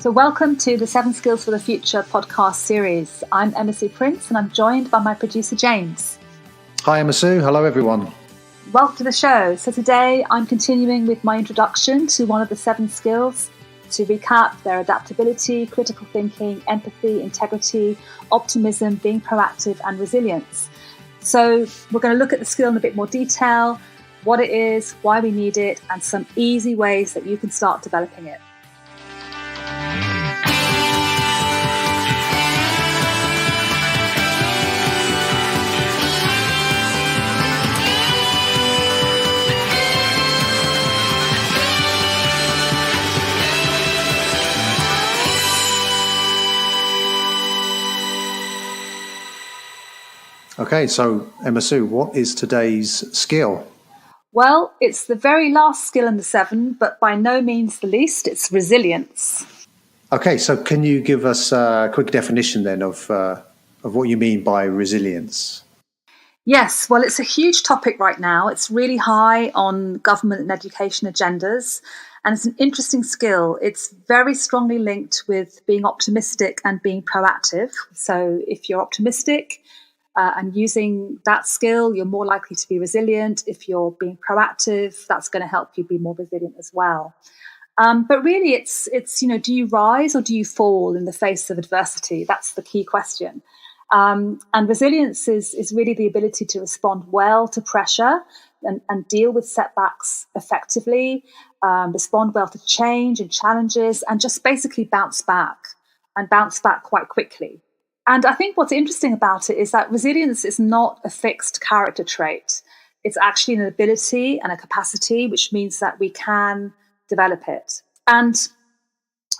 So welcome to the 7 Skills for the Future podcast series. I'm Emma Sue Prince and I'm joined by my producer James. Hi Emma Sue, hello everyone. Welcome to the show. So today I'm continuing with my introduction to one of the 7 skills. To recap, they're adaptability, critical thinking, empathy, integrity, optimism, being proactive and resilience. So we're going to look at the skill in a bit more detail, what it is, why we need it, and some easy ways that you can start developing it. Okay, so Emma Sue, what is today's skill? Well, it's the very last skill in the 7, but by no means the least. It's resilience. Okay, so can you give us a quick definition then of what you mean by resilience? Yes, well, it's a huge topic right now. It's really high on government and education agendas, and it's an interesting skill. It's very strongly linked with being optimistic and being proactive. So if you're optimistic, and using that skill, you're more likely to be resilient. If you're being proactive, that's going to help you be more resilient as well. But really, it's do you rise or do you fall in the face of adversity? That's the key question. And resilience is really the ability to respond well to pressure and deal with setbacks effectively, respond well to change and challenges, and just basically bounce back quite quickly. And I think what's interesting about it is that resilience is not a fixed character trait. It's actually an ability and a capacity, which means that we can develop it. And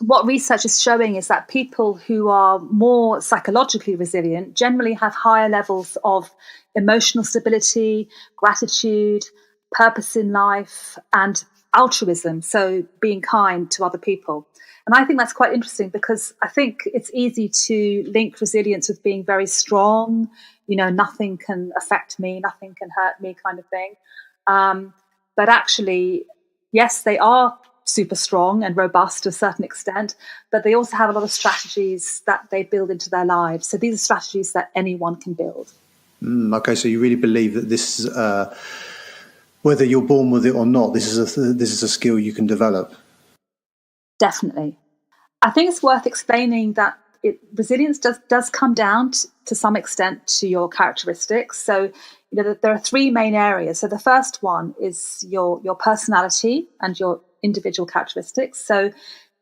what research is showing is that people who are more psychologically resilient generally have higher levels of emotional stability, gratitude, purpose in life, and altruism, so being kind to other people. And I think that's quite interesting because I think it's easy to link resilience with being very strong, nothing can affect me, nothing can hurt me kind of thing. But actually, yes, they are super strong and robust to a certain extent, but they also have a lot of strategies that they build into their lives. So these are strategies that anyone can build. Okay, so you really believe that this is, whether you're born with it or not, this is a skill you can develop. Definitely. I think it's worth explaining that resilience does come down to some extent to your characteristics. So, there are 3 main areas. So the first one is your personality and your individual characteristics. So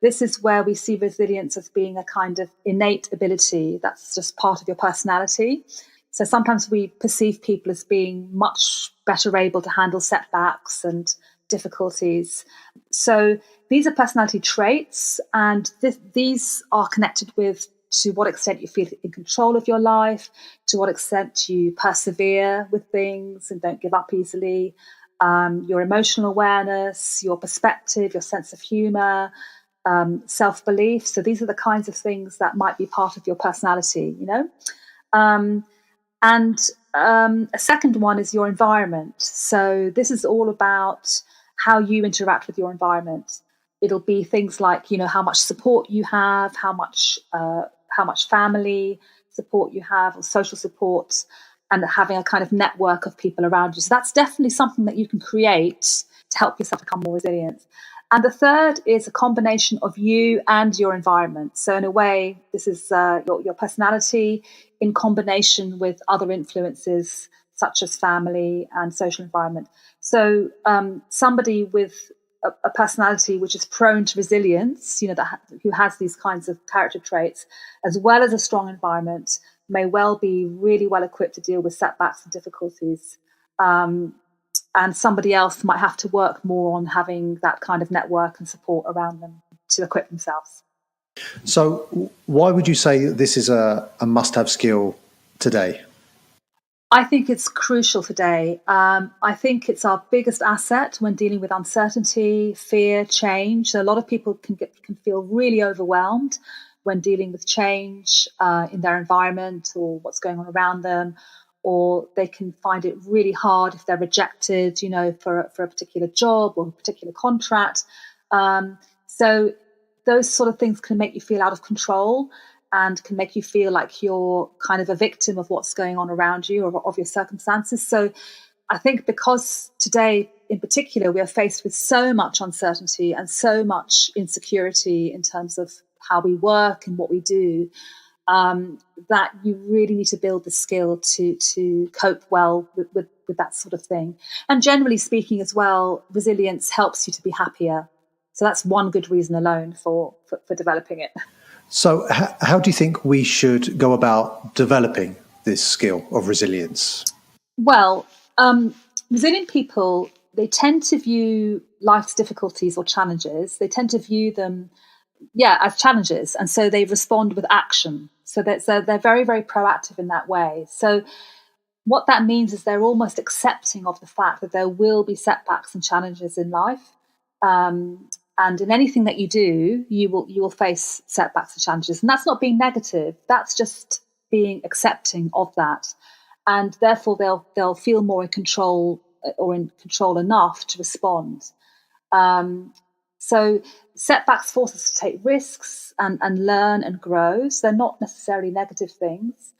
this is where we see resilience as being a kind of innate ability that's just part of your personality. So sometimes we perceive people as being much better able to handle setbacks and difficulties. So these are personality traits, and these are connected with to what extent you feel in control of your life, to what extent you persevere with things and don't give up easily, your emotional awareness, your perspective, your sense of humor, self-belief. So these are the kinds of things that might be part of your personality, And a second one is your environment. So this is all about how you interact with your environment. It'll be things like, how much support you have, how much family support you have, or social support, and having a kind of network of people around you. So that's definitely something that you can create to help yourself become more resilient. And the third is a combination of you and your environment. So in a way, this is your personality in combination with other influences such as family and social environment. So somebody with a personality which is prone to resilience, who has these kinds of character traits, as well as a strong environment, may well be really well equipped to deal with setbacks and difficulties. And somebody else might have to work more on having that kind of network and support around them to equip themselves. So why would you say that this is a must-have skill today? I think it's crucial today. I think it's our biggest asset when dealing with uncertainty, fear, change. So a lot of people can feel really overwhelmed when dealing with change in their environment or what's going on around them, or they can find it really hard if they're rejected, for a particular job or a particular contract. So those sort of things can make you feel out of control and can make you feel like you're kind of a victim of what's going on around you or of your circumstances. So I think because today in particular, we are faced with so much uncertainty and so much insecurity in terms of how we work and what we do, that you really need to build the skill to cope well with that sort of thing. And generally speaking as well, resilience helps you to be happier. So that's one good reason alone for developing it. So how do you think we should go about developing this skill of resilience? Well, resilient people, they tend to view life's difficulties or challenges, they tend to view them, as challenges. And so they respond with action. So they're very, very proactive in that way. So what that means is they're almost accepting of the fact that there will be setbacks and challenges in life. And in anything that you do, you will face setbacks and challenges. And that's not being negative. That's just being accepting of that. And therefore they'll feel more in control enough to respond. So setbacks force us to take risks and learn and grow. So they're not necessarily negative things.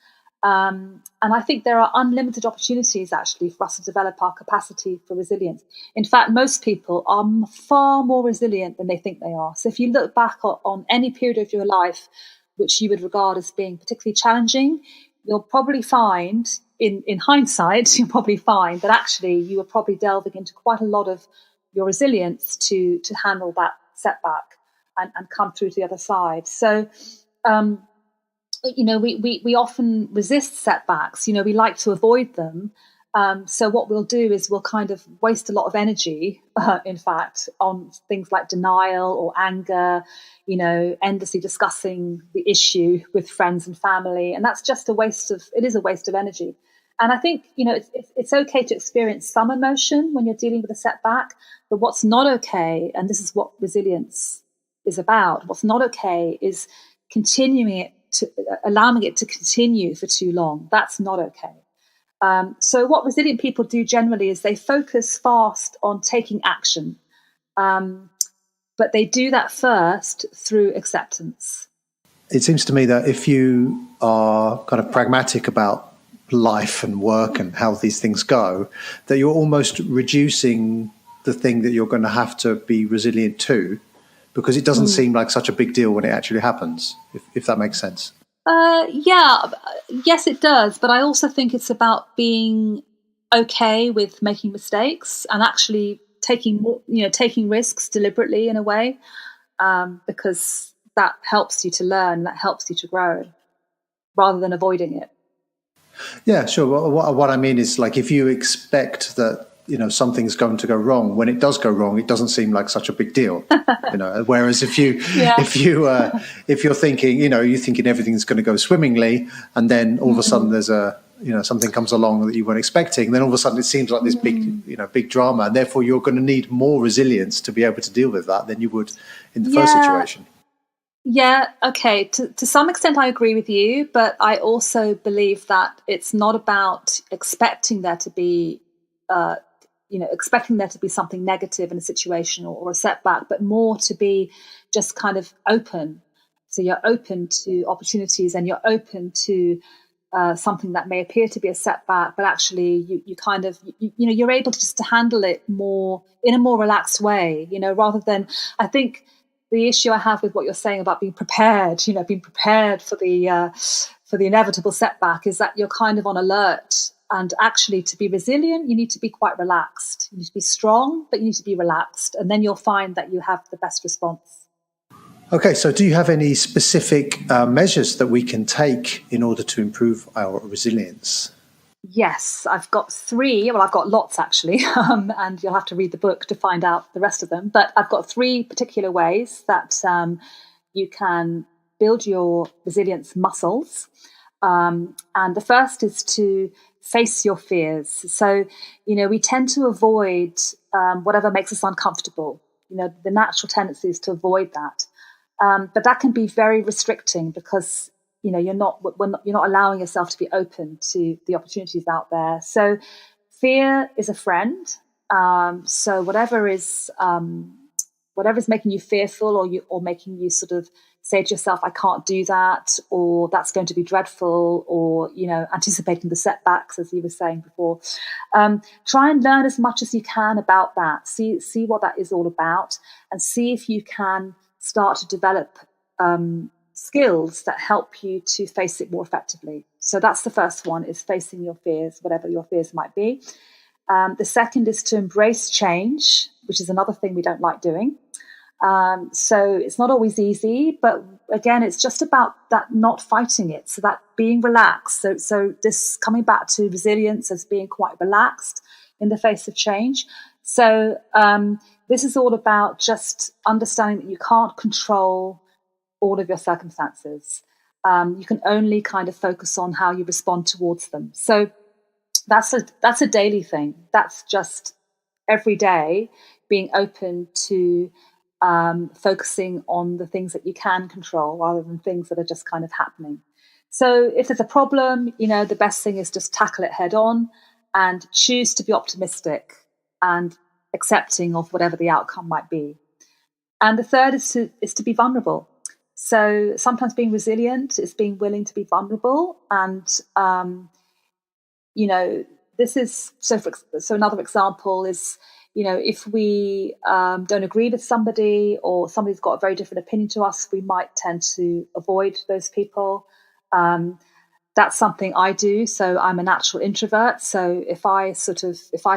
And I think there are unlimited opportunities actually for us to develop our capacity for resilience. In fact, most people are far more resilient than they think they are. So if you look back on any period of your life which you would regard as being particularly challenging, you'll probably find, in hindsight, you'll probably find that actually you were probably delving into quite a lot of your resilience to handle that setback and come through to the other side. So, we often resist setbacks. We like to avoid them. So what we'll do is we'll kind of waste a lot of energy, in fact, on things like denial or anger, endlessly discussing the issue with friends and family. And that's just it is a waste of energy. And I think, it's okay to experience some emotion when you're dealing with a setback, but what's not okay, and this is what resilience is about, what's not okay is allowing it to continue for too long. That's not okay. So what resilient people do generally is they focus fast on taking action, but they do that first through acceptance. It seems to me that if you are kind of pragmatic about life and work and how these things go, that you're almost reducing the thing that you're going to have to be resilient to, because it doesn't seem like such a big deal when it actually happens, if that makes sense. Yes, it does. But I also think it's about being okay with making mistakes and actually taking risks deliberately in a way, because that helps you to learn, that helps you to grow, rather than avoiding it. Yeah, sure. Well, what I mean is, like, if you expect that something's going to go wrong, when it does go wrong, it doesn't seem like such a big deal. Whereas if you're thinking, you're thinking everything's going to go swimmingly, and then all of a sudden there's something comes along that you weren't expecting, then all of a sudden it seems like this big drama, and therefore you're going to need more resilience to be able to deal with that than you would in the first situation. Yeah, okay. To some extent, I agree with you, but I also believe that it's not about expecting there to be something negative in a situation or a setback, but more to be just kind of open. So you're open to opportunities and you're open to something that may appear to be a setback, but actually you're able to just to handle it more in a more relaxed way, rather than, I think the issue I have with what you're saying about being prepared for the inevitable setback is that you're kind of on alert. And actually, to be resilient, you need to be quite relaxed. You need to be strong, but you need to be relaxed. And then you'll find that you have the best response. Okay, so do you have any specific measures that we can take in order to improve our resilience? Yes, I've got 3. Well, I've got lots, actually, and you'll have to read the book to find out the rest of them. But I've got 3 particular ways that you can build your resilience muscles. And the first is to face your fears. So, we tend to avoid whatever makes us uncomfortable. The natural tendency is to avoid that. But that can be very restricting because, you're not allowing yourself to be open to the opportunities out there. So fear is a friend. So whatever is whatever's making you fearful or making you sort of say to yourself, I can't do that, or that's going to be dreadful, or, anticipating the setbacks, as you were saying before. Try and learn as much as you can about that. See what that is all about, and see if you can start to develop skills that help you to face it more effectively. So that's the first one, is facing your fears, whatever your fears might be. The second is to embrace change, which is another thing we don't like doing. So it's not always easy, but again, it's just about that not fighting it. So that being relaxed. So this coming back to resilience as being quite relaxed in the face of change. So this is all about just understanding that you can't control all of your circumstances. You can only kind of focus on how you respond towards them. So that's a daily thing. That's just every day being open to focusing on the things that you can control rather than things that are just kind of happening. So if there's a problem, the best thing is just tackle it head on and choose to be optimistic and accepting of whatever the outcome might be. And the third is to be vulnerable. So sometimes being resilient is being willing to be vulnerable. And, this is, so another example is, if we don't agree with somebody, or somebody's got a very different opinion to us, we might tend to avoid those people. That's something I do. So I'm a natural introvert. So if I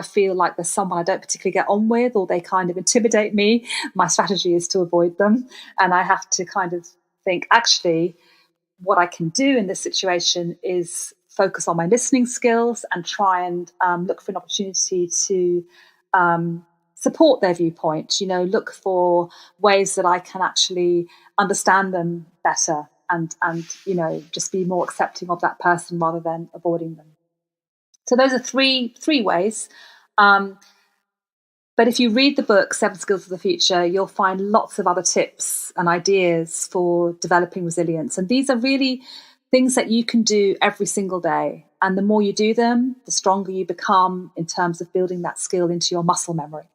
feel like there's someone I don't particularly get on with, or they kind of intimidate me, my strategy is to avoid them. And I have to kind of think, actually, what I can do in this situation is focus on my listening skills and try and look for an opportunity to support their viewpoint, look for ways that I can actually understand them better and just be more accepting of that person rather than avoiding them. So those are three ways. But if you read the book, 7 Skills for the Future, you'll find lots of other tips and ideas for developing resilience. And these are really things that you can do every single day. And the more you do them, the stronger you become in terms of building that skill into your muscle memory.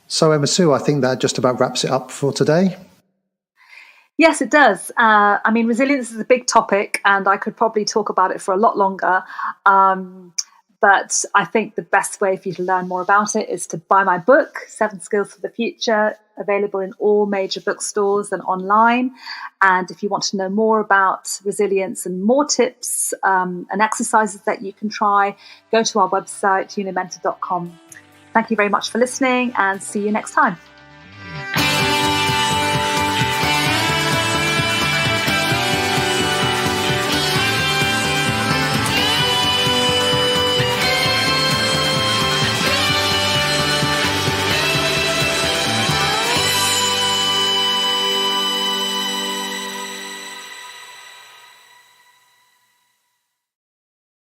So, Emma Sue, I think that just about wraps it up for today. Yes, it does. Resilience is a big topic, and I could probably talk about it for a lot longer. But I think the best way for you to learn more about it is to buy my book, 7 Skills for the Future, available in all major bookstores and online. And if you want to know more about resilience and more tips and exercises that you can try, go to our website, unimentor.com. Thank you very much for listening, and see you next time.